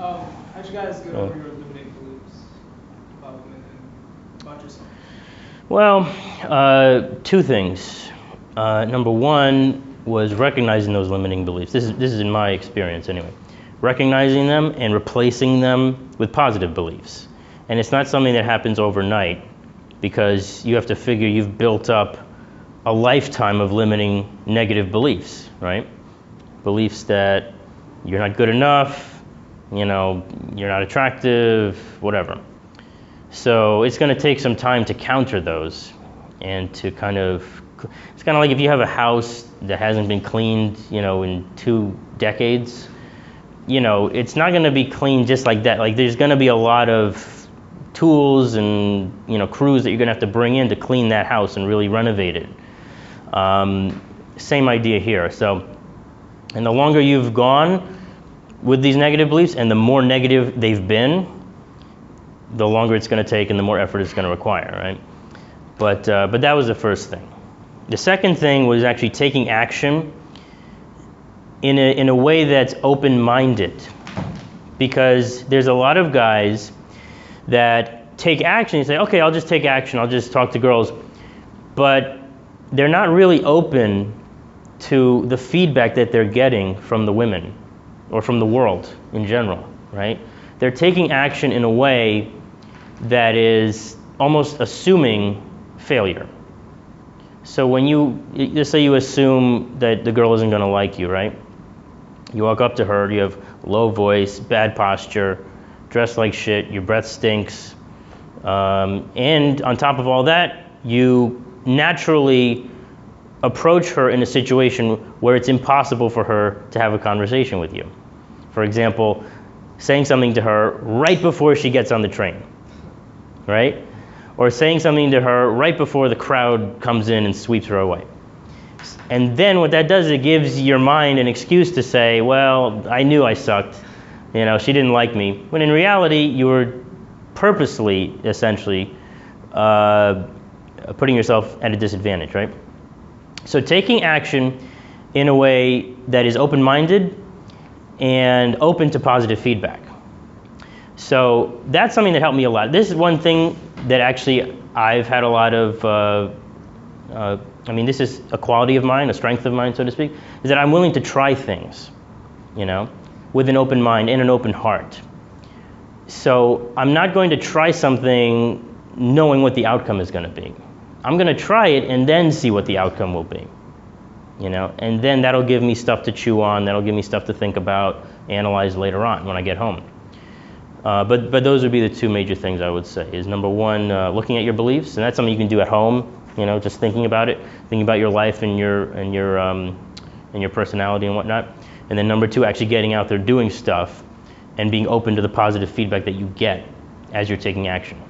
How'd you guys get over your limiting beliefs about women and about yourself? Well, two things. Number one was recognizing those limiting beliefs. This is in my experience anyway. Recognizing them and replacing them with positive beliefs. And it's not something that happens overnight, because you have to figure you've built up a lifetime of limiting negative beliefs, right? Beliefs that you're not good enough, you're not attractive, whatever. So it's going to take some time to counter those, and to it's kind of like if you have a house that hasn't been cleaned, in 2 decades, it's not going to be cleaned just like that. Like, there's going to be a lot of tools and, crews that you're going to have to bring in to clean that house and really renovate it. Same idea here. So, and the longer you've gone with these negative beliefs and the more negative they've been, the longer it's going to take and the more effort it's going to require, right? But that was the first thing. The second thing was actually taking action in a way that's open-minded, because there's a lot of guys that take action and say, okay, I'll just take action, I'll just talk to girls, but they're not really open to the feedback that they're getting from the women or from the world in general, right? They're taking action in a way that is almost assuming failure. So when let's say you assume that the girl isn't going to like you, right? You walk up to her, you have low voice, bad posture, dressed like shit, your breath stinks, and on top of all that, you naturally approach her in a situation where it's impossible for her to have a conversation with you. For example, saying something to her right before she gets on the train, right? Or saying something to her right before the crowd comes in and sweeps her away. And then what that does, it gives your mind an excuse to say, well, I knew I sucked, she didn't like me. When in reality, you were purposely, essentially, putting yourself at a disadvantage, right? So taking action in a way that is open-minded and open to positive feedback. So that's something that helped me a lot. This is one thing that actually I've had a lot of, this is a quality of mine, a strength of mine, so to speak, is that I'm willing to try things, with an open mind and an open heart. So I'm not going to try something knowing what the outcome is going to be. I'm going to try it and then see what the outcome will be, and then that'll give me stuff to chew on, that'll give me stuff to think about, analyze later on when I get home. But those would be the two major things I would say. Is number one, looking at your beliefs, and that's something you can do at home. Just thinking about it, thinking about your life and your personality and whatnot. And then number two, actually getting out there, doing stuff, and being open to the positive feedback that you get as you're taking action.